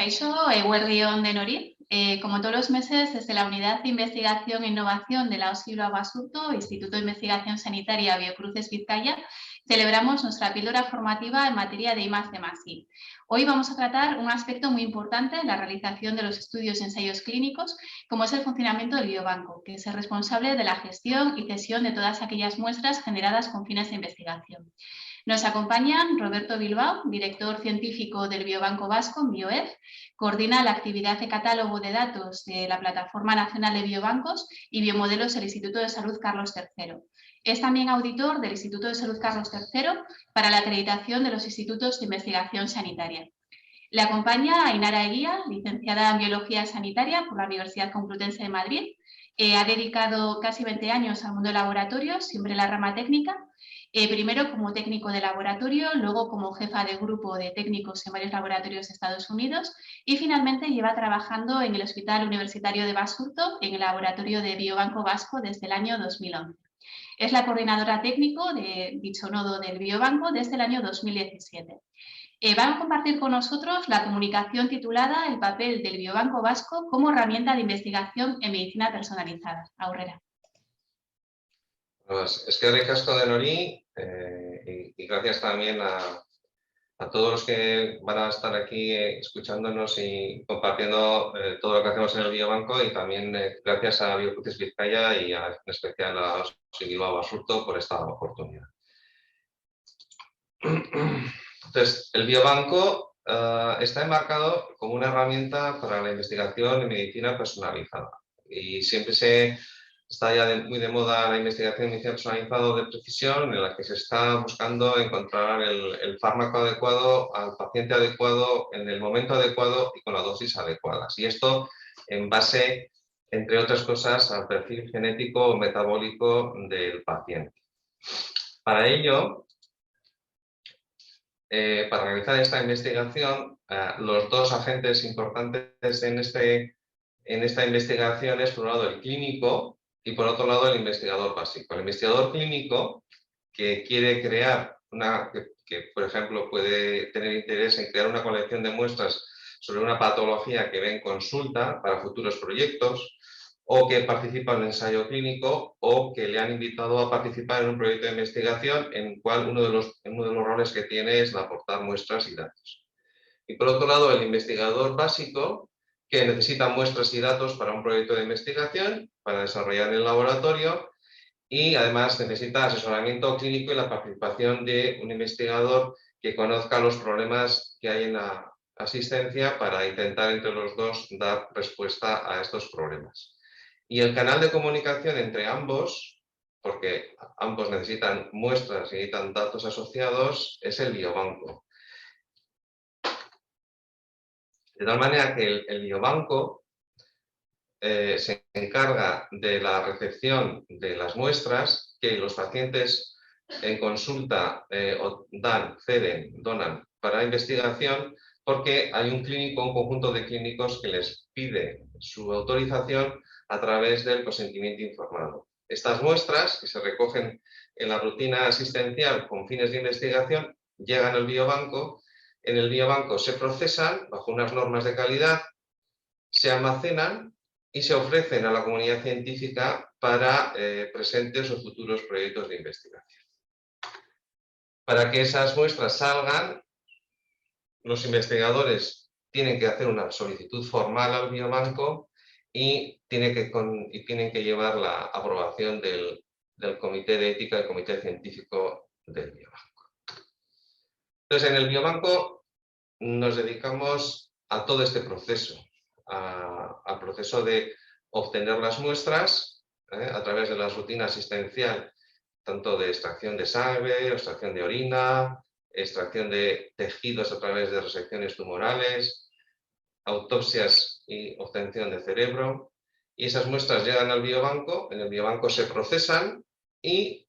Kaixo, eguerdion denori. Como todos los meses, desde la Unidad de Investigación e Innovación de la OSI Bilbao Basurto, Instituto de Investigación Sanitaria Biocruces Vizcaya, celebramos nuestra píldora formativa en materia de I+D+I. Hoy vamos a tratar un aspecto muy importante en la realización de los estudios y ensayos clínicos, como es el funcionamiento del biobanco, que es el responsable de la gestión y cesión de todas aquellas muestras generadas con fines de investigación. Nos acompañan Roberto Bilbao, director científico del Biobanco Vasco, BioEF, coordina la actividad de catálogo de datos de la Plataforma Nacional de Biobancos y Biomodelos del Instituto de Salud Carlos III. Es también auditor del Instituto de Salud Carlos III para la acreditación de los institutos de investigación sanitaria. Le acompaña Ainara Eguía, licenciada en Biología Sanitaria por la Universidad Complutense de Madrid. Ha dedicado casi 20 años al mundo del laboratorio, siempre en la rama técnica. Primero como técnico de laboratorio, luego como jefa de grupo de técnicos en varios laboratorios de Estados Unidos y finalmente lleva trabajando en el Hospital Universitario de Basurto en el laboratorio de Biobanco Vasco desde el año 2011. Es la coordinadora técnico de dicho nodo del Biobanco desde el año 2017. Van a compartir con nosotros la comunicación titulada El papel del Biobanco Vasco como herramienta de investigación en medicina personalizada. Aurrera. Pues es que ricasco de Nori y gracias también a todos los que van a estar aquí escuchándonos y compartiendo todo lo que hacemos en el Biobanco y también gracias a Biocruces Vizcaya y en especial a OSI Bilbao Basurto por esta oportunidad. Entonces, el Biobanco está enmarcado como una herramienta para la investigación en medicina personalizada y siempre está ya muy de moda la investigación en medicina personalizada de precisión, en la que se está buscando encontrar el fármaco adecuado al paciente adecuado en el momento adecuado y con las dosis adecuadas. Y esto en base, entre otras cosas, al perfil genético o metabólico del paciente. Para ello, para realizar esta investigación, los dos agentes importantes en esta investigación es, por un lado, el clínico y, por otro lado, el investigador básico. El investigador clínico, que quiere crear que, por ejemplo, puede tener interés en crear una colección de muestras sobre una patología que ve en consulta para futuros proyectos, o que participa en un ensayo clínico, o que le han invitado a participar en un proyecto de investigación en el cual uno de los roles que tiene es aportar muestras y datos. Y por otro lado, el investigador básico, que necesita muestras y datos para un proyecto de investigación, para desarrollar en el laboratorio, y además necesita asesoramiento clínico y la participación de un investigador que conozca los problemas que hay en la asistencia para intentar entre los dos dar respuesta a estos problemas. Y el canal de comunicación entre ambos, porque ambos necesitan muestras y necesitan datos asociados, es el biobanco. De tal manera que el biobanco se encarga de la recepción de las muestras que los pacientes en consulta donan para investigación, porque hay un conjunto de clínicos que les pide su autorización a través del consentimiento informado. Estas muestras, que se recogen en la rutina asistencial con fines de investigación, llegan al biobanco. En el biobanco se procesan bajo unas normas de calidad, se almacenan y se ofrecen a la comunidad científica para presentes o futuros proyectos de investigación. Para que esas muestras salgan, los investigadores tienen que hacer una solicitud formal al biobanco y tienen que llevar la aprobación del Comité de Ética del Comité Científico del Biobanco. Entonces, en el biobanco nos dedicamos a todo este proceso, al proceso de obtener las muestras a través de la rutina asistencial, tanto de extracción de sangre, extracción de orina, extracción de tejidos a través de resecciones tumorales, autopsias y obtención de cerebro. Y esas muestras llegan al biobanco, en el biobanco se procesan y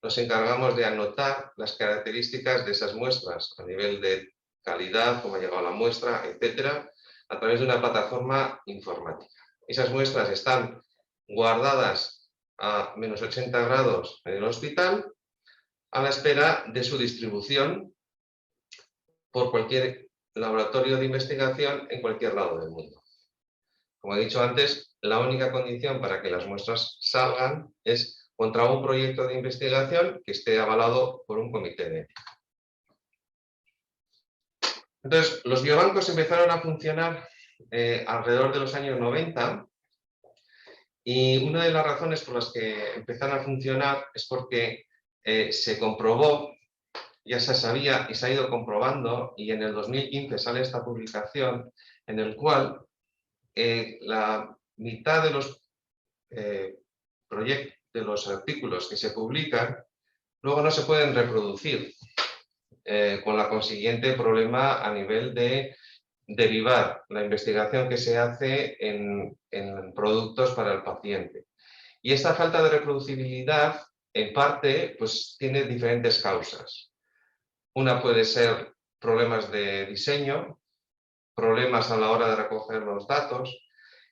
nos encargamos de anotar las características de esas muestras a nivel de calidad, cómo ha llegado la muestra, etcétera, a través de una plataforma informática. Esas muestras están guardadas a -80 grados en el hospital a la espera de su distribución por cualquier laboratorio de investigación en cualquier lado del mundo. Como he dicho antes, la única condición para que las muestras salgan es contra un proyecto de investigación que esté avalado por un comité de ética. Entonces, los biobancos empezaron a funcionar alrededor de los años 90 y una de las razones por las que empezaron a funcionar es porque se comprobó, ya se sabía y se ha ido comprobando, y en el 2015 sale esta publicación en el cual la mitad de los proyectos, de los artículos que se publican, luego no se pueden reproducir, con la consiguiente problema a nivel de derivar la investigación que se hace en productos para el paciente. Y esta falta de reproducibilidad, en parte, pues tiene diferentes causas. Una puede ser problemas de diseño, problemas a la hora de recoger los datos,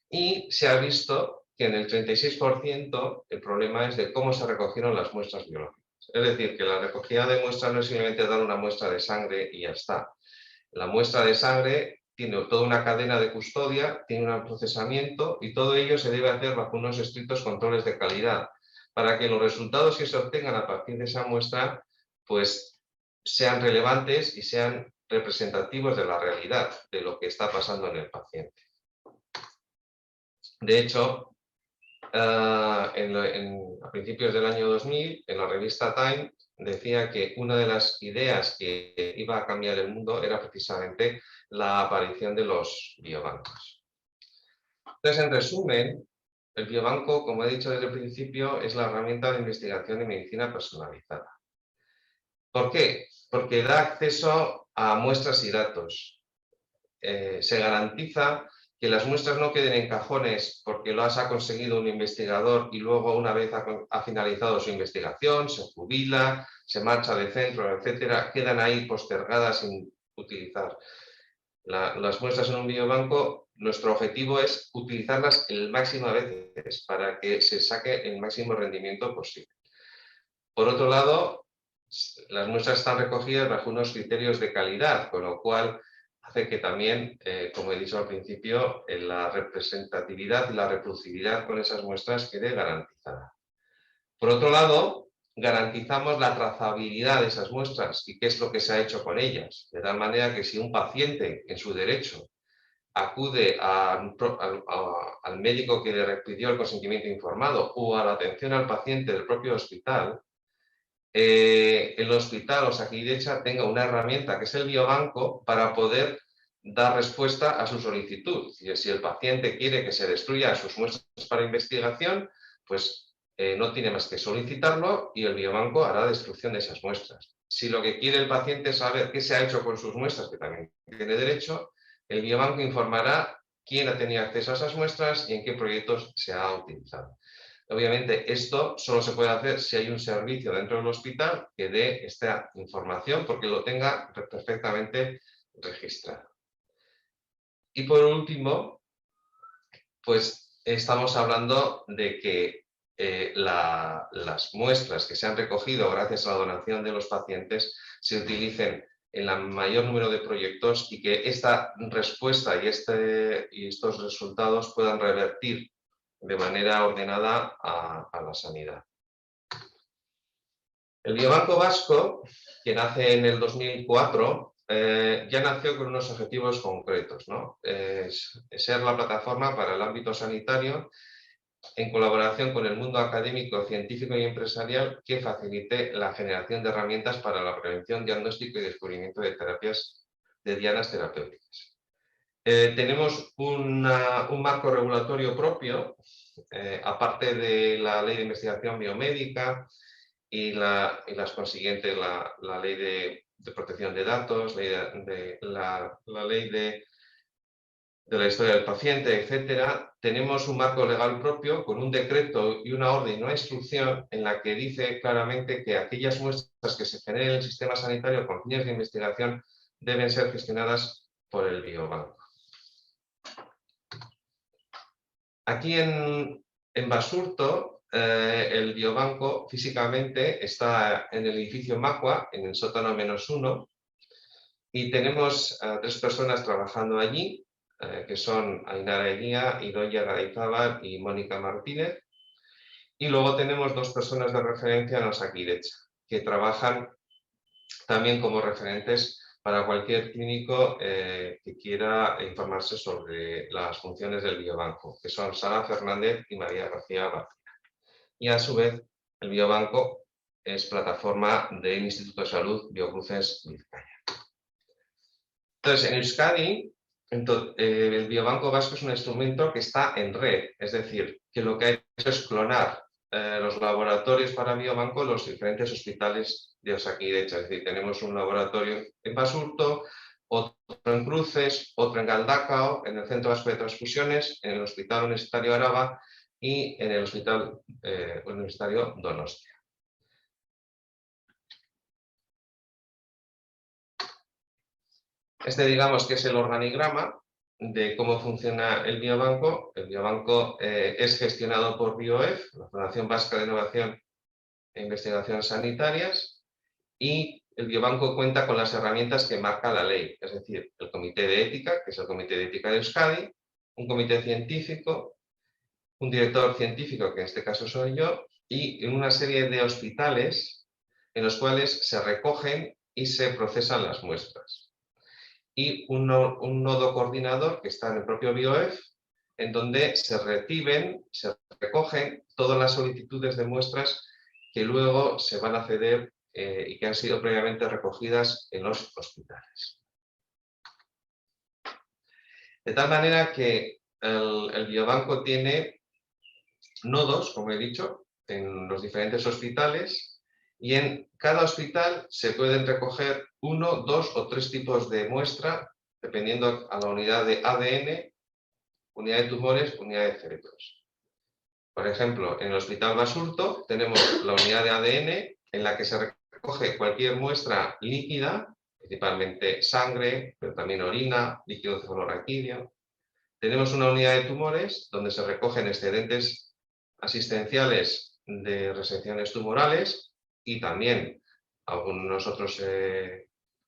y se ha visto que en el 36% el problema es de cómo se recogieron las muestras biológicas. Es decir, que la recogida de muestras no es simplemente dar una muestra de sangre y ya está. La muestra de sangre tiene toda una cadena de custodia, tiene un procesamiento y todo ello se debe hacer bajo unos estrictos controles de calidad para que los resultados que se obtengan a partir de esa muestra pues sean relevantes y sean representativos de la realidad, de lo que está pasando en el paciente. De hecho, a principios del año 2000, en la revista Time, decía que una de las ideas que iba a cambiar el mundo era precisamente la aparición de los biobancos. Entonces, en resumen, el biobanco, como he dicho desde el principio, es la herramienta de investigación de medicina personalizada. ¿Por qué? Porque da acceso a muestras y datos. Se garantiza que las muestras no queden en cajones porque lo ha conseguido un investigador y luego, una vez ha finalizado su investigación, se jubila, se marcha de centro, etcétera, quedan ahí postergadas sin utilizar. Las muestras en un biobanco, nuestro objetivo es utilizarlas el máximo de veces para que se saque el máximo rendimiento posible. Por otro lado, las muestras están recogidas bajo unos criterios de calidad, con lo cual hace que también, como he dicho al principio, la representatividad y la reproducibilidad con esas muestras quede garantizada. Por otro lado, garantizamos la trazabilidad de esas muestras y qué es lo que se ha hecho con ellas, de tal manera que si un paciente en su derecho acude al médico que le pidió el consentimiento informado o a la atención al paciente del propio hospital, el hospital o Osakidetza tenga una herramienta que es el biobanco para poder dar respuesta a su solicitud. Si el paciente quiere que se destruya sus muestras para investigación, pues no tiene más que solicitarlo y el biobanco hará destrucción de esas muestras. Si lo que quiere el paciente es saber qué se ha hecho con sus muestras, que también tiene derecho, el biobanco informará quién ha tenido acceso a esas muestras y en qué proyectos se ha utilizado. Obviamente, esto solo se puede hacer si hay un servicio dentro del hospital que dé esta información porque lo tenga perfectamente registrado. Y por último, pues estamos hablando de que las muestras que se han recogido gracias a la donación de los pacientes se utilicen en el mayor número de proyectos y que esta respuesta y estos resultados puedan revertir de manera ordenada a la sanidad. El Biobanco Vasco, que nace en el 2004, ya nació con unos objetivos concretos, ¿no? Ser la plataforma para el ámbito sanitario en colaboración con el mundo académico, científico y empresarial que facilite la generación de herramientas para la prevención, diagnóstico y descubrimiento de terapias de dianas terapéuticas. Tenemos un marco regulatorio propio, aparte de la Ley de Investigación Biomédica y las consiguientes, la Ley de Protección de Datos, la Ley de la Historia del Paciente, etcétera. Tenemos un marco legal propio con un decreto y una orden y una instrucción en la que dice claramente que aquellas muestras que se generen en el sistema sanitario con fines de investigación deben ser gestionadas por el biobanco. Aquí en Basurto, el biobanco físicamente está en el edificio Macua, en el sótano -1, Y tenemos a 3 personas trabajando allí, que son Ainara Eguía, Idoia Garayzábal y Mónica Martínez. Y luego tenemos 2 personas de referencia en Osakidetza, que trabajan también como referentes para cualquier clínico que quiera informarse sobre las funciones del biobanco, que son Sara Fernández y María García García. Y a su vez, el biobanco es plataforma del Instituto de Salud Biocruces Vizcaya. Entonces, en Euskadi, el biobanco vasco es un instrumento que está en red, es decir, que lo que ha hecho es clonar los laboratorios para biobanco en los diferentes hospitales de Osakidetza. Es decir, tenemos un laboratorio en Basurto, otro en Cruces, otro en Galdakao, en el Centro Vasco de Transfusiones, en el Hospital Universitario Araba y en el Hospital Universitario Donostia. Este, digamos, que es el organigrama de cómo funciona el biobanco. El biobanco es gestionado por BioEF, la Fundación Vasca de Innovación e Investigación Sanitarias, y el biobanco cuenta con las herramientas que marca la ley, es decir, el Comité de Ética, que es el Comité de Ética de Euskadi, un comité científico, un director científico, que en este caso soy yo, y una serie de hospitales en los cuales se recogen y se procesan las muestras. Y un nodo coordinador que está en el propio BioEF, en donde se recogen todas las solicitudes de muestras que luego se van a ceder y que han sido previamente recogidas en los hospitales. De tal manera que el biobanco tiene nodos, como he dicho, en los diferentes hospitales, y en cada hospital se pueden recoger 1, 2 o 3 tipos de muestra, dependiendo a la unidad de ADN, unidad de tumores, unidad de cerebros. Por ejemplo, en el Hospital Basurto tenemos la unidad de ADN en la que se recoge cualquier muestra líquida, principalmente sangre, pero también orina, líquido cefalorraquídeo. Tenemos una unidad de tumores donde se recogen excedentes asistenciales de resecciones tumorales y también algunos otros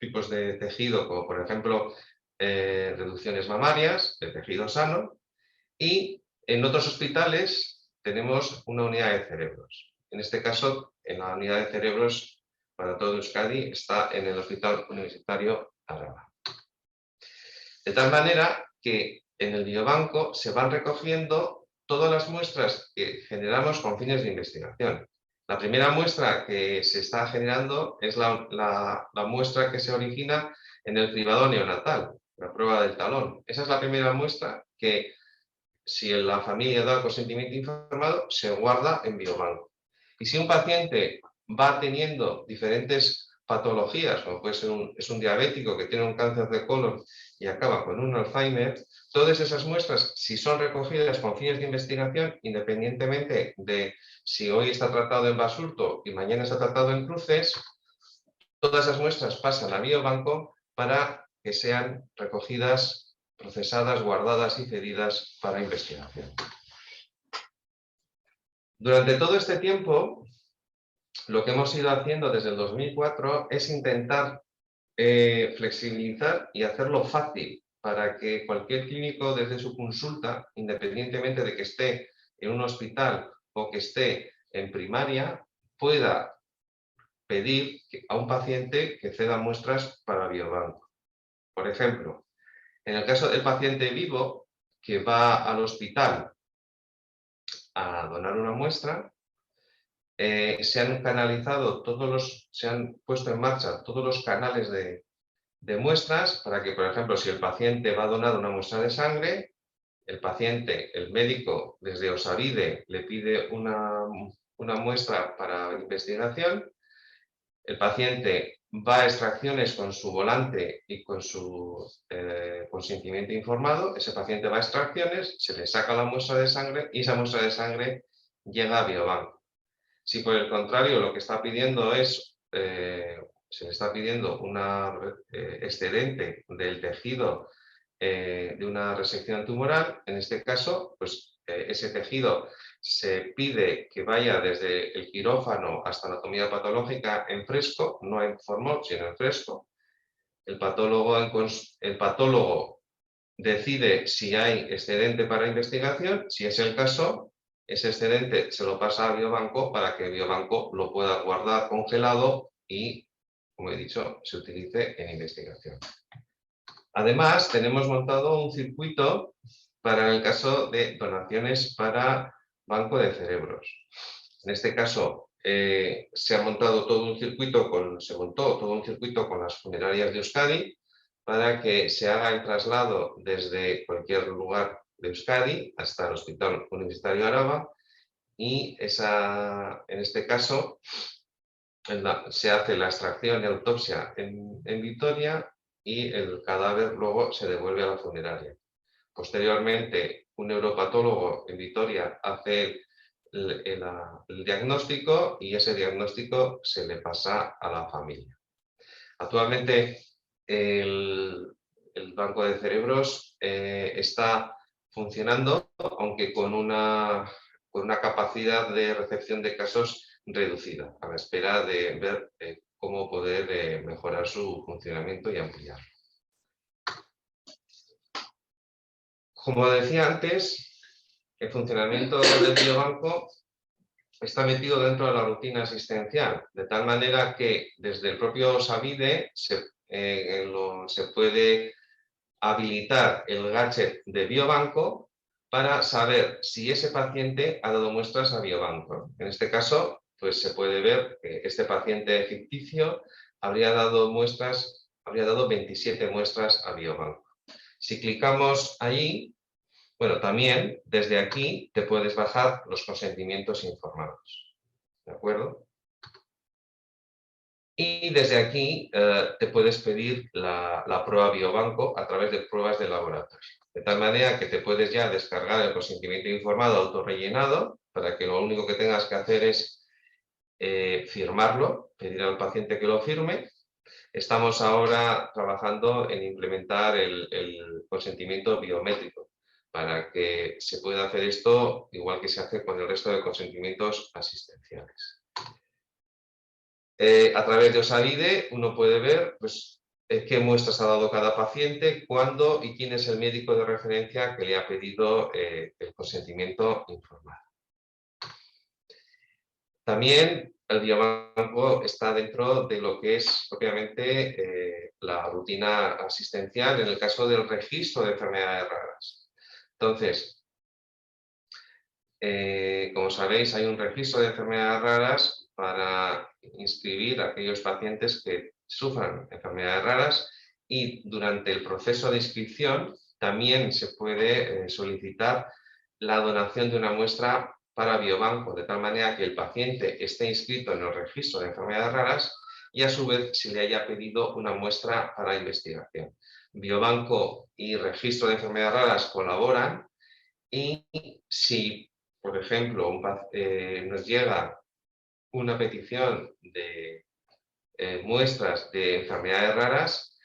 tipos de tejido, como por ejemplo reducciones mamarias, de tejido sano, y en otros hospitales tenemos una unidad de cerebros. En este caso, en la unidad de cerebros para todo Euskadi está en el Hospital Universitario Araba. De tal manera que en el biobanco se van recogiendo todas las muestras que generamos con fines de investigación. La primera muestra que se está generando es la muestra que se origina en el cribado neonatal, la prueba del talón. Esa es la primera muestra que, si la familia da consentimiento informado, se guarda en biobanco. Y si un paciente va teniendo diferentes patologías, como puede ser un diabético que tiene un cáncer de colon y acaba con un Alzheimer, todas esas muestras, si son recogidas con fines de investigación, independientemente de si hoy está tratado en Basurto y mañana está tratado en Cruces, todas esas muestras pasan a biobanco para que sean recogidas, procesadas, guardadas y cedidas para investigación. Durante todo este tiempo, lo que hemos ido haciendo desde el 2004 es intentar flexibilizar y hacerlo fácil para que cualquier clínico desde su consulta, independientemente de que esté en un hospital o que esté en primaria, pueda pedir a un paciente que ceda muestras para biobanco. Por ejemplo, en el caso del paciente vivo que va al hospital a donar una muestra, se han puesto en marcha todos los canales de muestras para que, por ejemplo, si el paciente va a donar una muestra de sangre, el médico desde Osabide le pide una muestra para investigación, el paciente va a extracciones con su volante y con su consentimiento informado, ese paciente va a extracciones, se le saca la muestra de sangre y esa muestra de sangre llega a biobanco. Si por el contrario lo que está pidiendo es, se le está pidiendo un excedente del tejido de una resección tumoral, en este caso, pues ese tejido se pide que vaya desde el quirófano hasta anatomía patológica en fresco, no en formol, sino en fresco. el patólogo decide si hay excedente para investigación. Si es el caso, ese excedente se lo pasa a Biobanco para que Biobanco lo pueda guardar congelado y, como he dicho, se utilice en investigación. Además, tenemos montado un circuito para el caso de donaciones para banco de cerebros. En este caso, se montó todo un circuito con las funerarias de Euskadi para que se haga el traslado desde cualquier lugar de Euskadi hasta el Hospital Universitario Araba y en este caso se hace la extracción y autopsia en Vitoria y el cadáver luego se devuelve a la funeraria. Posteriormente, un neuropatólogo en Vitoria hace el diagnóstico y ese diagnóstico se le pasa a la familia. Actualmente el banco de cerebros está funcionando, aunque con una capacidad de recepción de casos reducida, a la espera de ver cómo poder mejorar su funcionamiento y ampliarlo. Como decía antes, el funcionamiento del biobanco está metido dentro de la rutina asistencial, de tal manera que desde el propio Savide se puede habilitar el gadget de biobanco para saber si ese paciente ha dado muestras a biobanco. En este caso, pues se puede ver que este paciente ficticio habría dado 27 muestras a biobanco. Si clicamos ahí, bueno, también desde aquí te puedes bajar los consentimientos informados, ¿de acuerdo? Y desde aquí te puedes pedir la prueba biobanco a través de pruebas de laboratorio. De tal manera que te puedes ya descargar el consentimiento informado autorrellenado para que lo único que tengas que hacer es firmarlo, pedir al paciente que lo firme. Estamos ahora trabajando en implementar el consentimiento biométrico para que se pueda hacer esto igual que se hace con el resto de consentimientos asistenciales. A través de Osavide uno puede ver pues, qué muestras ha dado cada paciente, cuándo y quién es el médico de referencia que le ha pedido el consentimiento informado. También el biobanco está dentro de lo que es propiamente la rutina asistencial en el caso del registro de enfermedades raras. Entonces, como sabéis, hay un registro de enfermedades raras para inscribir a aquellos pacientes que sufran enfermedades raras y durante el proceso de inscripción también se puede solicitar la donación de una muestra para biobanco, de tal manera que el paciente esté inscrito en el registro de enfermedades raras y a su vez se le haya pedido una muestra para investigación. Biobanco y registro de enfermedades raras colaboran y si, por ejemplo, nos llega una petición de muestras de enfermedades raras,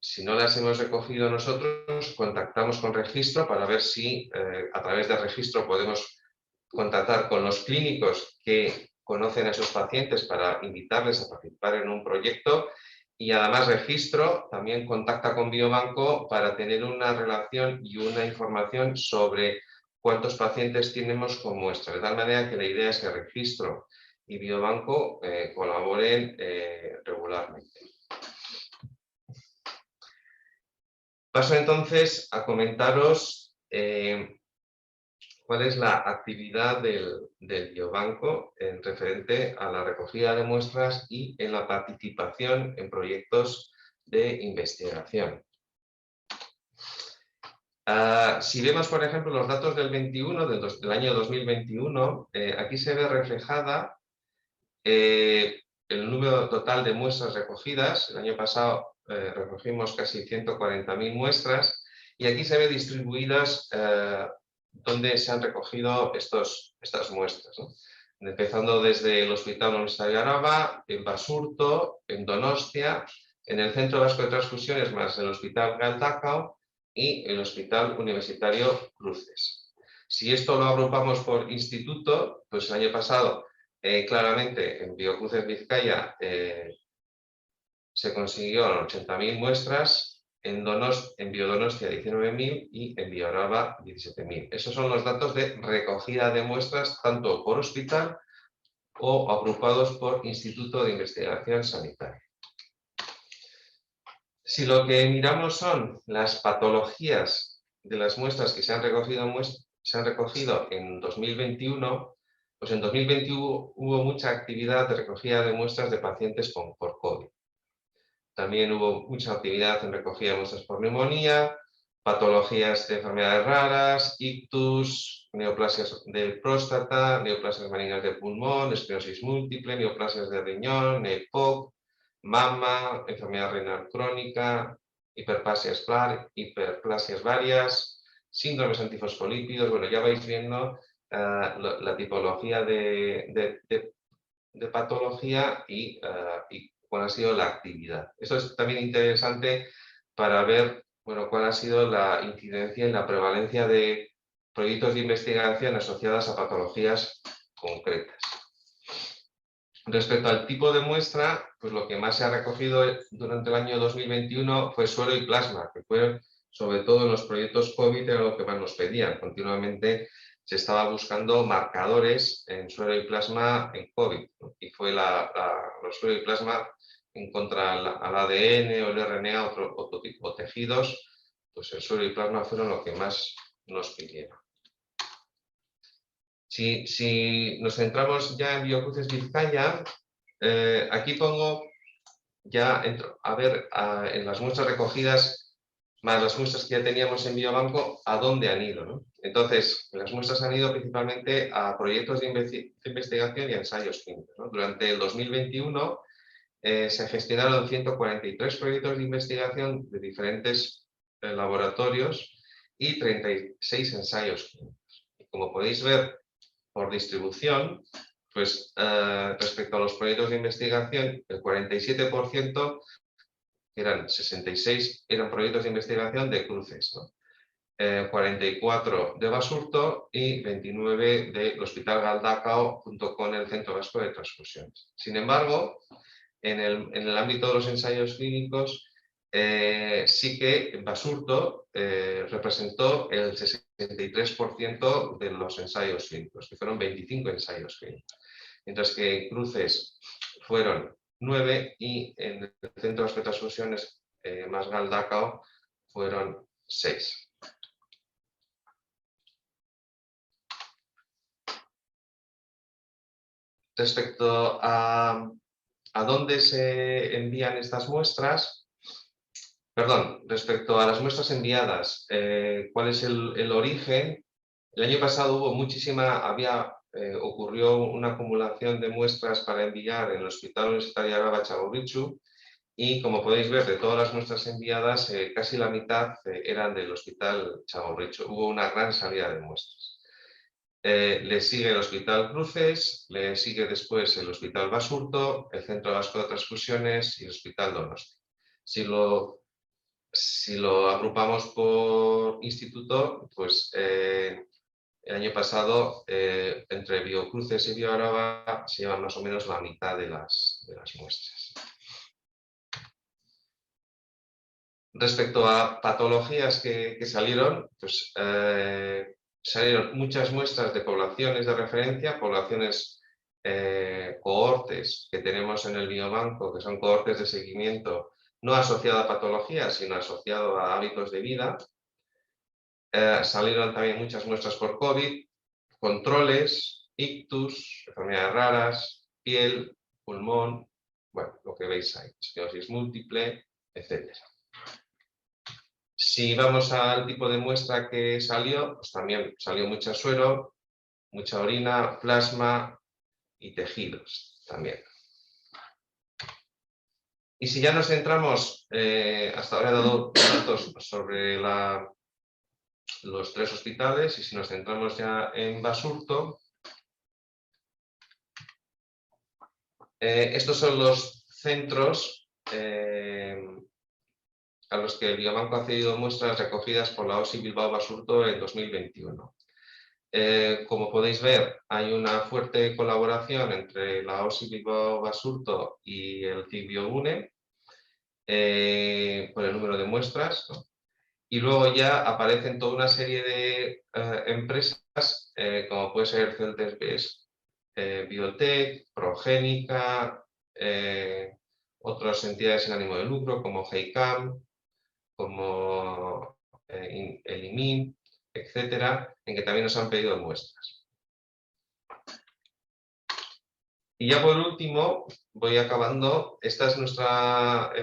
si no las hemos recogido nosotros, contactamos con registro para ver si a través del registro podemos contactar con los clínicos que conocen a esos pacientes para invitarles a participar en un proyecto y además registro también contacta con Biobanco para tener una relación y una información sobre cuántos pacientes tenemos con muestra. De tal manera que la idea es que registro y Biobanco colaboren regularmente. Paso entonces a comentaros cuál es la actividad del biobanco en referente a la recogida de muestras y en la participación en proyectos de investigación. Si vemos, por ejemplo, los datos del año 2021, aquí se ve reflejada el número total de muestras recogidas. El año pasado recogimos casi 140.000 muestras y aquí se ve distribuidas donde se han recogido estas muestras, ¿no? Empezando desde el Hospital Universitario Araba, en Basurto, en Donostia, en el Centro Vasco de Transfusiones más el Hospital Galdakao y el Hospital Universitario Cruces. Si esto lo agrupamos por instituto, pues el año pasado claramente en Biocruces Vizcaya se consiguieron 80.000 muestras, en Biodonostia 19.000 y en Bioraba 17.000. Esos son los datos de recogida de muestras tanto por hospital o agrupados por Instituto de Investigación Sanitaria. Si lo que miramos son las patologías de las muestras que se han recogido en 2021, pues en 2021 hubo mucha actividad de recogida de muestras de pacientes por COVID. También hubo mucha actividad en recogida de muestras por neumonía, patologías de enfermedades raras, ictus, neoplasias de próstata, neoplasias malignas de pulmón, esclerosis múltiple, neoplasias de riñón, EPOC, mama, enfermedad renal crónica, hiperplasias varias, síndromes antifosfolípidos. Bueno, ya vais viendo la tipología de patología y cuál ha sido la actividad. Esto es también interesante para ver, bueno, cuál ha sido la incidencia y la prevalencia de proyectos de investigación asociadas a patologías concretas. Respecto al tipo de muestra, pues lo que más se ha recogido durante el año 2021 fue suero y plasma, que fue sobre todo en los proyectos COVID era lo que más nos pedían. Continuamente se estaba buscando marcadores en suero y plasma en COVID, ¿no? Y fue los suero y plasma en contra al ADN o el RNA, otro tipo de tejidos, pues el suero y plasma fueron lo que más nos pidieron. Si nos centramos ya en Biocruces Vizcaya, aquí pongo ya, a ver, en las muestras recogidas, más las muestras que ya teníamos en Biobanco, a dónde han ido, ¿no? Entonces, las muestras han ido principalmente a proyectos de investigación y ensayos clínicos, ¿no? Durante el 2021 se gestionaron 143 proyectos de investigación de diferentes laboratorios y 36 ensayos clínicos. Y como podéis ver, por distribución, pues respecto a los proyectos de investigación, el 47%, que eran 66, eran proyectos de investigación de cruces, ¿no? 44 de Basurto y 29 del Hospital Galdakao junto con el Centro Vasco de Transfusiones. Sin embargo, en el ámbito de los ensayos clínicos, sí que Basurto representó el 63% de los ensayos clínicos, que fueron 25 ensayos clínicos, mientras que cruces fueron 9 y en el Centro de Transfusiones más Galdakao fueron 6. Respecto a dónde se envían estas muestras, respecto a las muestras enviadas, ¿cuál es el origen? El año pasado ocurrió una acumulación de muestras para enviar en el Hospital Universitario Araba Txagorritxu y, como podéis ver, de todas las muestras enviadas, casi la mitad eran del Hospital Txagorritxu. Hubo una gran salida de muestras. Le sigue el Hospital Cruces, le sigue después el Hospital Basurto, el Centro Vasco de Transfusiones y el Hospital Donosti. Si lo agrupamos por instituto, pues el año pasado entre Biocruces y Bioaraba se llevan más o menos la mitad de las muestras. Respecto a patologías que salieron, pues salieron muchas muestras de poblaciones de referencia, poblaciones cohortes que tenemos en el biobanco, que son cohortes de seguimiento no asociado a patologías, sino asociado a hábitos de vida. Salieron también muchas muestras por COVID, controles, ictus, enfermedades raras, piel, pulmón, bueno, lo que veis ahí, esclerosis múltiple, etc. Si vamos al tipo de muestra que salió, pues también salió mucho suero, mucha orina, plasma y tejidos también. Y si ya nos centramos, hasta ahora he dado datos sobre los 3 hospitales, y si nos centramos ya en Basurto, estos son los centros a los que el Biobanco ha cedido muestras recogidas por la OSI Bilbao Basurto en 2021. Como podéis ver, hay una fuerte colaboración entre la OSI Bilbao Basurto y el CIC Biogune. por el número de muestras, ¿no? Y luego ya aparecen toda una serie de empresas, como puede ser Celtesbes Biotech, Progénica, otras entidades sin ánimo de lucro como Heicam, como el IMIN, etcétera, en que también nos han pedido muestras. Y ya por último, voy acabando, esta es nuestra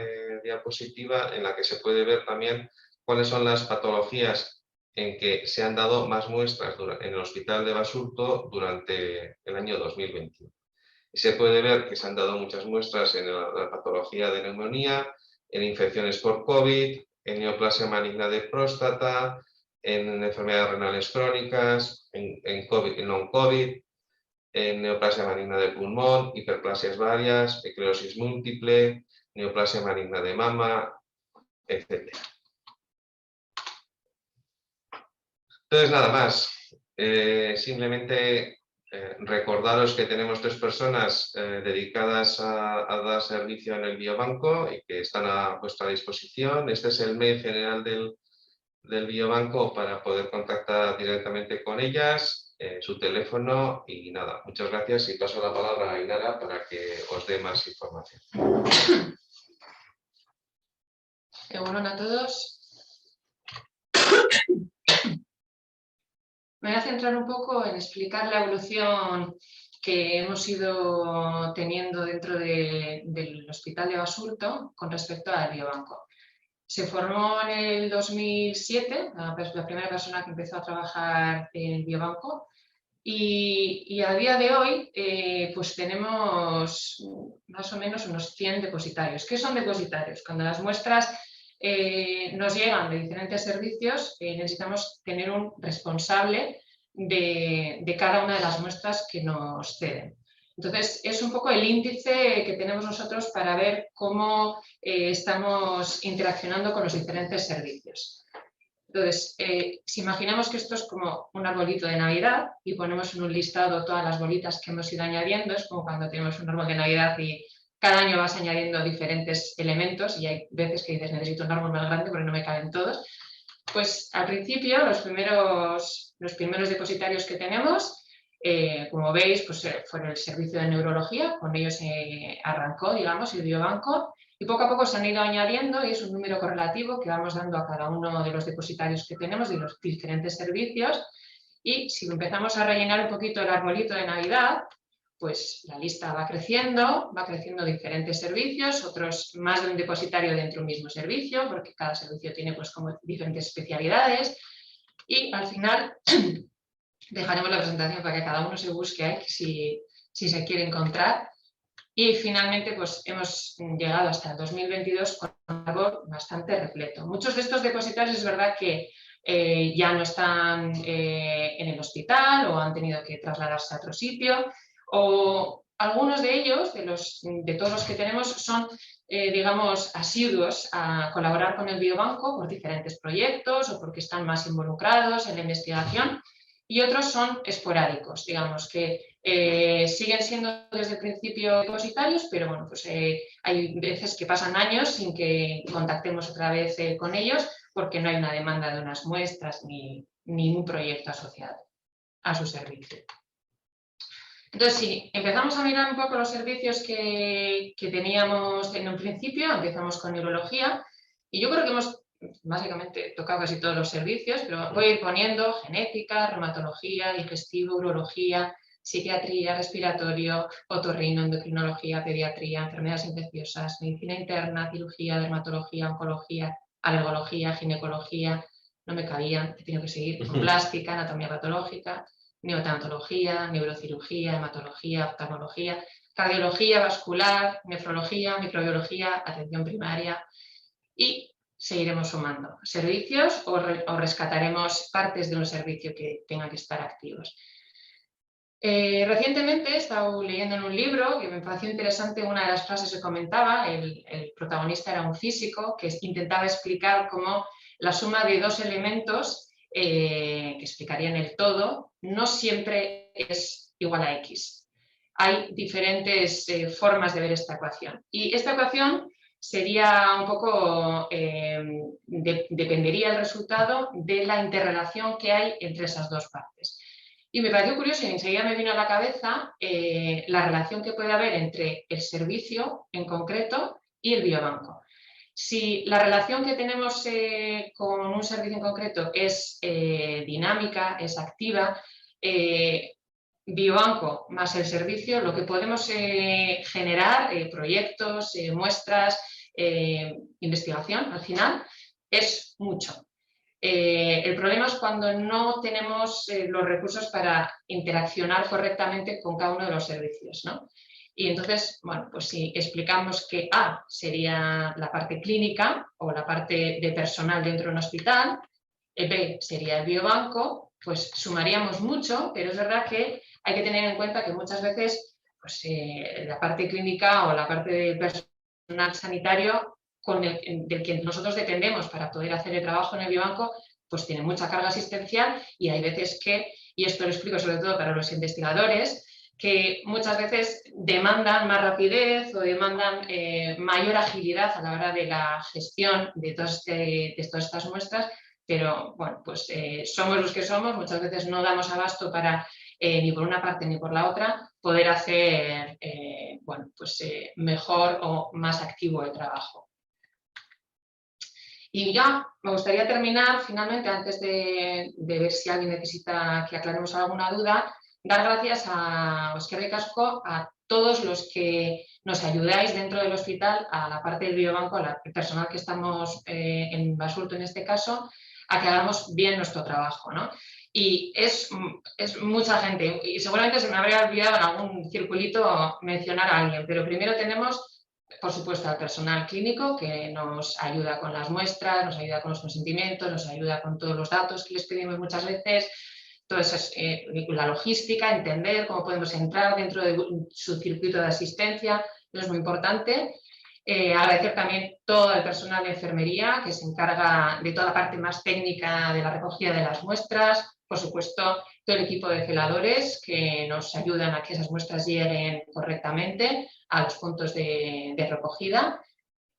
diapositiva en la que se puede ver también cuáles son las patologías en que se han dado más muestras en el Hospital de Basurto durante el año 2021. Y se puede ver que se han dado muchas muestras en la patología de neumonía, en infecciones por COVID, en neoplasia maligna de próstata, en enfermedades renales crónicas, en COVID, en non-COVID, en neoplasia maligna de pulmón, hiperplasias varias, esclerosis múltiple, neoplasia maligna de mama, etc. Entonces, nada más. Simplemente recordaros que tenemos 3 personas dedicadas a dar servicio en el biobanco y que están a vuestra disposición. Este es el mail general del biobanco para poder contactar directamente con ellas, su teléfono y nada. Muchas gracias y paso la palabra a Inara para que os dé más información. Hola a todos. Me voy a centrar un poco en explicar la evolución que hemos ido teniendo dentro del Hospital de Basurto con respecto al biobanco. Se formó en el 2007, la primera persona que empezó a trabajar en el biobanco, y a día de hoy pues tenemos más o menos unos 100 depositarios. ¿Qué son depositarios? Cuando las muestras nos llegan de diferentes servicios, necesitamos tener un responsable de cada una de las muestras que nos ceden. Entonces, es un poco el índice que tenemos nosotros para ver cómo estamos interaccionando con los diferentes servicios. Entonces, si imaginamos que esto es como un arbolito de Navidad y ponemos en un listado todas las bolitas que hemos ido añadiendo, es como cuando tenemos un árbol de Navidad y cada año vas añadiendo diferentes elementos y hay veces que dices necesito un árbol más grande porque no me caben todos. Pues al principio los primeros depositarios que tenemos, como veis, pues fue el servicio de neurología, con ellos arrancó, digamos, el biobanco. Y poco a poco se han ido añadiendo y es un número correlativo que vamos dando a cada uno de los depositarios que tenemos de los diferentes servicios. Y si empezamos a rellenar un poquito el arbolito de Navidad, pues la lista va creciendo diferentes servicios, otros más de un depositario dentro de un mismo servicio, porque cada servicio tiene pues como diferentes especialidades. Y al final dejaremos la presentación para que cada uno se busque ahí si se quiere encontrar. Y finalmente pues hemos llegado hasta el 2022 con algo bastante repleto. Muchos de estos depositarios es verdad que ya no están en el hospital o han tenido que trasladarse a otro sitio, o algunos de ellos, de todos los que tenemos, son digamos asiduos a colaborar con el biobanco por diferentes proyectos o porque están más involucrados en la investigación, y otros son esporádicos, digamos que siguen siendo desde el principio depositarios, pero bueno, pues hay veces que pasan años sin que contactemos otra vez con ellos porque no hay una demanda de unas muestras ni ningún proyecto asociado a su servicio. Entonces, si empezamos a mirar un poco los servicios que teníamos en un principio, empezamos con neurología, y yo creo que hemos básicamente tocado casi todos los servicios, pero voy a ir poniendo genética, reumatología, digestivo, urología, psiquiatría, respiratorio, otorrino, endocrinología, pediatría, enfermedades infecciosas, medicina interna, cirugía, dermatología, oncología, alergología, ginecología, no me cabían, he tenido que seguir con plástica, anatomía patológica, neonatología, neurocirugía, hematología, oftalmología, cardiología, vascular, nefrología, microbiología, atención primaria, y seguiremos sumando servicios o rescataremos partes de un servicio que tengan que estar activos. Recientemente he estado leyendo en un libro que me pareció interesante una de las frases que comentaba, el protagonista era un físico que intentaba explicar cómo la suma de dos elementos que explicarían el todo no siempre es igual a X. Hay diferentes formas de ver esta ecuación y esta ecuación sería un poco, dependería el resultado de la interrelación que hay entre esas dos partes. Y me pareció curioso y enseguida me vino a la cabeza la relación que puede haber entre el servicio en concreto y el biobanco. Si la relación que tenemos con un servicio en concreto es dinámica, es activa, biobanco más el servicio, lo que podemos generar, proyectos, muestras, investigación, al final, es mucho. El problema es cuando no tenemos los recursos para interaccionar correctamente con cada uno de los servicios, ¿no? Y entonces, bueno, pues si explicamos que A sería la parte clínica o la parte de personal dentro de un hospital, B sería el biobanco, pues sumaríamos mucho, pero es verdad que hay que tener en cuenta que muchas veces pues, la parte clínica o la parte de personal sanitario del que nosotros dependemos para poder hacer el trabajo en el biobanco, pues tiene mucha carga asistencial y hay veces que, y esto lo explico sobre todo para los investigadores, que muchas veces demandan más rapidez o demandan mayor agilidad a la hora de la gestión de todas estas muestras, pero bueno, pues somos los que somos, muchas veces no damos abasto para ni por una parte ni por la otra poder hacer bueno, pues, mejor o más activo el trabajo. Y ya me gustaría terminar finalmente, antes de ver si alguien necesita que aclaremos alguna duda, dar gracias a eskerrik asko a todos los que nos ayudáis dentro del hospital, a la parte del biobanco, al personal que estamos en Basurto en este caso, a que hagamos bien nuestro trabajo, ¿no? Y es mucha gente, y seguramente se me habría olvidado en algún circulito mencionar a alguien, pero primero tenemos, por supuesto, al personal clínico que nos ayuda con las muestras, nos ayuda con los consentimientos, nos ayuda con todos los datos que les pedimos muchas veces. Todo eso es la logística, entender cómo podemos entrar dentro de su circuito de asistencia, eso es muy importante. Agradecer también todo el personal de enfermería que se encarga de toda la parte más técnica de la recogida de las muestras. Por supuesto, todo el equipo de celadores que nos ayudan a que esas muestras lleguen correctamente a los puntos de recogida.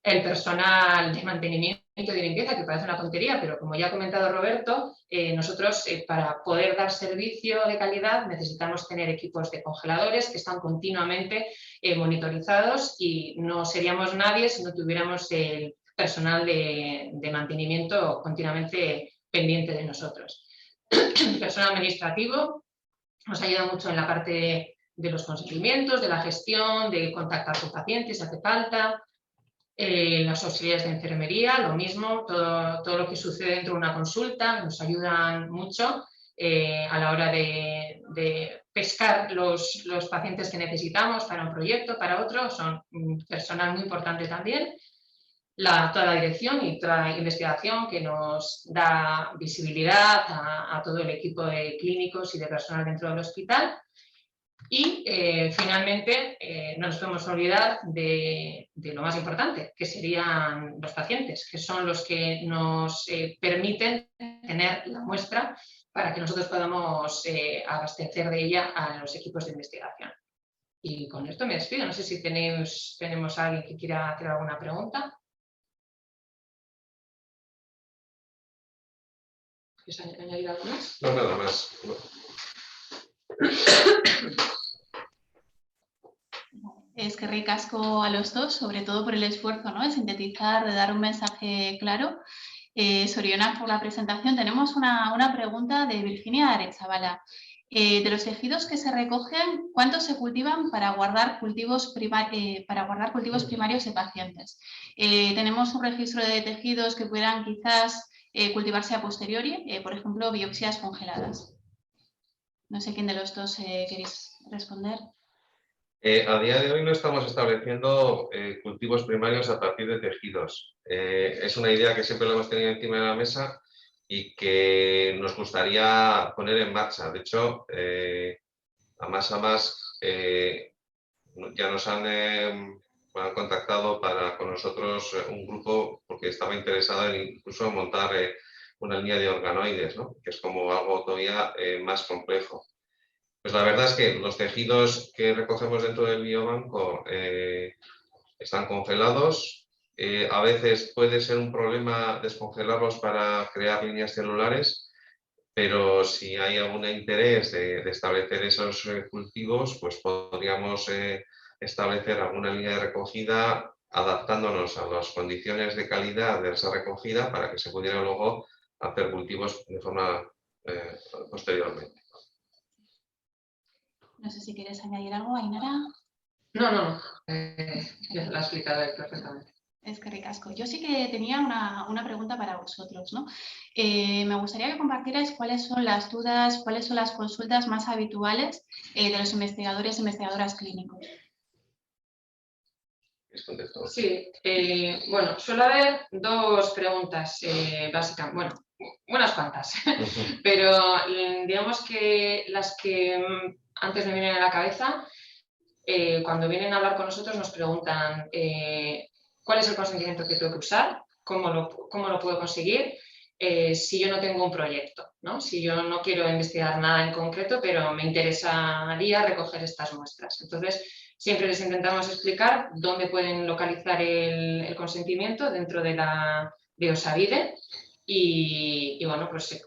El personal de mantenimiento y de limpieza, que parece una tontería, pero como ya ha comentado Roberto, nosotros para poder dar servicio de calidad necesitamos tener equipos de congeladores que están continuamente monitorizados y no seríamos nadie si no tuviéramos el personal de mantenimiento continuamente pendiente de nosotros. El personal administrativo nos ayuda mucho en la parte de los consentimientos, de la gestión, de contactar con pacientes si hace falta. Los auxiliares de enfermería, lo mismo, todo lo que sucede dentro de una consulta, nos ayudan mucho a la hora de pescar los pacientes que necesitamos para un proyecto, para otro, son personal muy importante también. Toda la dirección y toda la investigación que nos da visibilidad a todo el equipo de clínicos y de personal dentro del hospital. Y finalmente no nos podemos olvidar de lo más importante, que serían los pacientes, que son los que nos permiten tener la muestra para que nosotros podamos abastecer de ella a los equipos de investigación. Y con esto me despido. No sé si tenemos a alguien que quiera hacer alguna pregunta. ¿Quieres añadir algo más? No, nada más. No. Eskerrik asko a los dos, sobre todo por el esfuerzo, ¿no?, de sintetizar, de dar un mensaje claro. Zorionak por la presentación. Tenemos una pregunta de Virginia Arechavala. De los tejidos que se recogen, ¿cuántos se cultivan para guardar cultivos primarios de pacientes? Tenemos un registro de tejidos que puedan quizás cultivarse a posteriori, por ejemplo, biopsias congeladas. No sé quién de los dos queréis responder. A día de hoy no estamos estableciendo cultivos primarios a partir de tejidos. Es una idea que siempre lo hemos tenido encima de la mesa y que nos gustaría poner en marcha. De hecho, a más ya nos han contactado con nosotros un grupo porque estaba interesado en incluso montar una línea de organoides, ¿no?, que es como algo todavía más complejo. Pues la verdad es que los tejidos que recogemos dentro del biobanco están congelados A veces puede ser un problema descongelarlos para crear líneas celulares, pero si hay algún interés de establecer esos cultivos, pues podríamos establecer alguna línea de recogida adaptándonos a las condiciones de calidad de esa recogida para que se pudiera luego hacer cultivos de forma posteriormente. No sé si quieres añadir algo, Ainara. No. Ya lo ha explicado él perfectamente. Es que ricasco. Yo sí que tenía una pregunta para vosotros, ¿no? Me gustaría que compartierais cuáles son las dudas, cuáles son las consultas más habituales de los investigadores e investigadoras clínicos. Sí, bueno, suele haber dos preguntas básicas, bueno, unas cuantas, pero digamos que las que antes me vienen a la cabeza, cuando vienen a hablar con nosotros nos preguntan cuál es el consentimiento que tengo que usar, cómo lo puedo conseguir, si yo no tengo un proyecto, ¿no? Si yo no quiero investigar nada en concreto, pero me interesaría recoger estas muestras. Entonces, siempre les intentamos explicar dónde pueden localizar el consentimiento dentro de Osavide y bueno, pues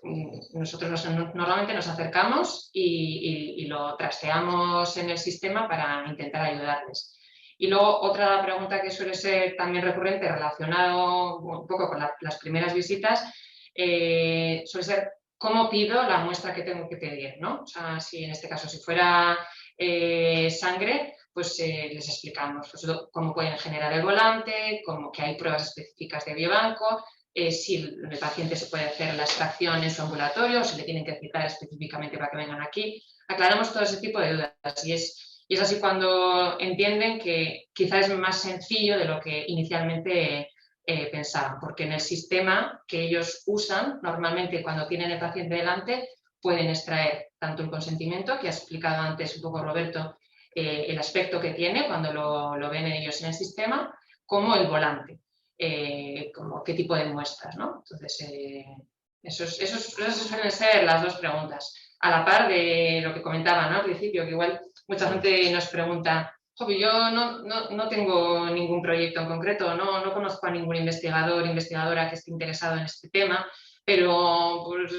nosotros normalmente nos acercamos y lo trasteamos en el sistema para intentar ayudarles. Y luego otra pregunta que suele ser también recurrente relacionado un poco con las primeras visitas suele ser cómo pido la muestra que tengo que pedir, ¿no? O sea, si en este caso si fuera sangre, pues les explicamos pues, cómo pueden generar el volante, cómo que hay pruebas específicas de biobanco, si el paciente se puede hacer la extracción en su ambulatorio o si le tienen que citar específicamente para que vengan aquí. Aclaramos todo ese tipo de dudas y es así cuando entienden que quizás es más sencillo de lo que inicialmente pensaban, porque en el sistema que ellos usan, normalmente cuando tienen el paciente delante, pueden extraer tanto el consentimiento, que ha explicado antes un poco Roberto, el aspecto que tiene cuando lo ven ellos en el sistema, como el volante, como qué tipo de muestras, ¿no? Entonces, esas suelen ser las dos preguntas. A la par de lo que comentaba, ¿no? Al principio, que igual mucha gente nos pregunta, yo no tengo ningún proyecto en concreto, no conozco a ningún investigador, investigadora que esté interesado en este tema, pero pues,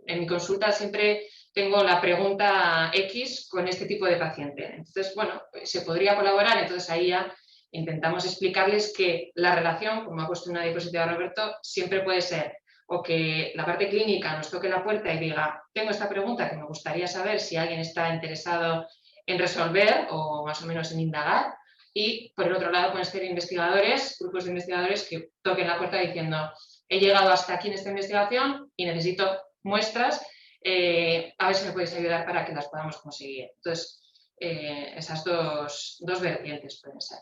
en mi consulta siempre tengo la pregunta X con este tipo de paciente. Entonces, bueno, se podría colaborar, entonces ahí ya intentamos explicarles que la relación, como ha puesto una diapositiva Roberto, siempre puede ser o que la parte clínica nos toque la puerta y diga, tengo esta pregunta que me gustaría saber si alguien está interesado en resolver o más o menos en indagar, y por el otro lado pueden ser investigadores, grupos de investigadores que toquen la puerta diciendo, he llegado hasta aquí en esta investigación y necesito muestras, a ver si me podéis ayudar para que las podamos conseguir. Entonces, esas dos vertientes pueden ser.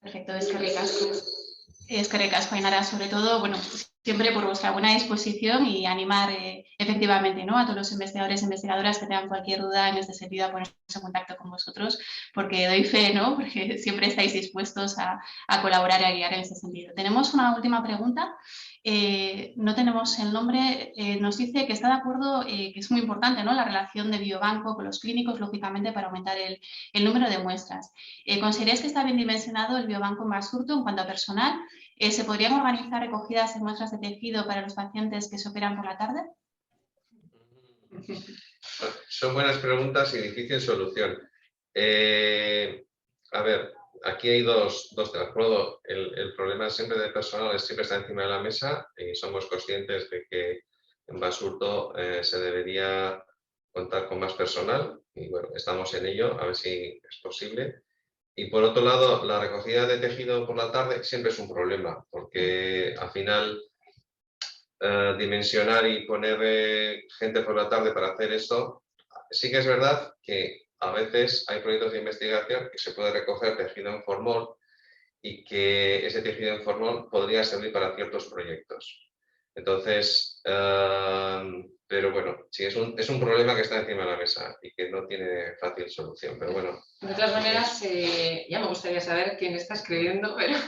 Perfecto, es que recasco, Ainara, sobre todo, bueno, siempre por vuestra buena disposición y animar efectivamente, ¿no? a todos los investigadores e investigadoras que tengan cualquier duda en este sentido a ponerse en contacto con vosotros, porque doy fe, ¿no? Porque siempre estáis dispuestos a colaborar y a guiar en ese sentido. Tenemos una última pregunta. No tenemos el nombre, nos dice que está de acuerdo, que es muy importante, ¿no? La relación de biobanco con los clínicos, lógicamente, para aumentar el número de muestras. ¿Consideráis que está bien dimensionado el biobanco en Basurto en cuanto a personal? ¿Se podrían organizar recogidas de muestras de tejido para los pacientes que se operan por la tarde? Son buenas preguntas y difícil solución. A ver, aquí hay dos temas. Por un lado, el problema siempre de personal siempre está encima de la mesa y somos conscientes de que en Basurto se debería contar con más personal y bueno, estamos en ello, a ver si es posible. Y por otro lado, la recogida de tejido por la tarde siempre es un problema, porque al final dimensionar y poner gente por la tarde para hacer esto, sí que es verdad que a veces hay proyectos de investigación que se puede recoger tejido en formol y que ese tejido en formol podría servir para ciertos proyectos. Entonces, pero bueno, sí, es un problema que está encima de la mesa y que no tiene fácil solución, pero bueno. De todas maneras, ya me gustaría saber quién está escribiendo pero,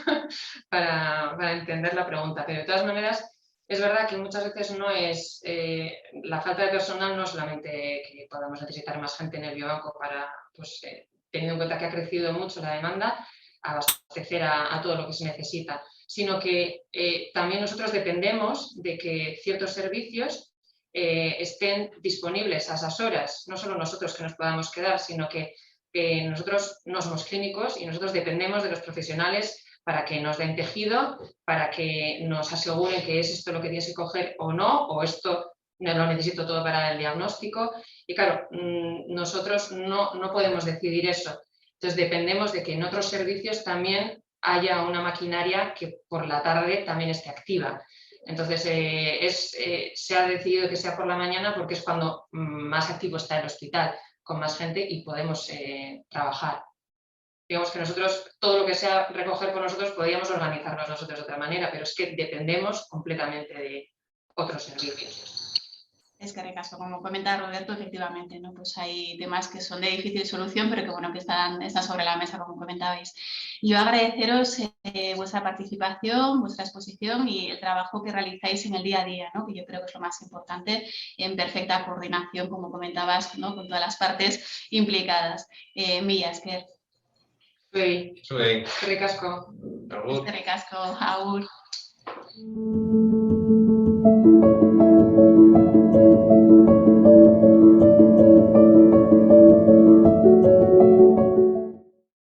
para entender la pregunta, pero de todas maneras es verdad que muchas veces no es, la falta de personal no es solamente que podamos necesitar más gente en el biobanco para, pues, teniendo en cuenta que ha crecido mucho la demanda, abastecer a todo lo que se necesita, sino que también nosotros dependemos de que ciertos servicios estén disponibles a esas horas, no solo nosotros que nos podamos quedar, sino que nosotros no somos clínicos y nosotros dependemos de los profesionales para que nos den tejido, para que nos aseguren que es esto lo que tienes que coger o no, o esto no lo necesito todo para el diagnóstico. Y claro, nosotros no podemos decidir eso. Entonces dependemos de que en otros servicios también haya una maquinaria que por la tarde también esté activa. Entonces se ha decidido que sea por la mañana porque es cuando más activo está el hospital, con más gente y podemos trabajar. Digamos que nosotros, todo lo que sea recoger por nosotros, podríamos organizarnos nosotros de otra manera, pero es que dependemos completamente de otros servicios. Es que ricasco, como comentaba Roberto, efectivamente, ¿no? Pues hay temas que son de difícil solución, pero que bueno, que están sobre la mesa, como comentabais. Yo agradeceros vuestra participación, vuestra exposición y el trabajo que realizáis en el día a día, ¿no? Que yo creo que es lo más importante, en perfecta coordinación, como comentabas, ¿no? Con todas las partes implicadas. Mila esker. Eskerrik asko. Eskerrik asko, agur.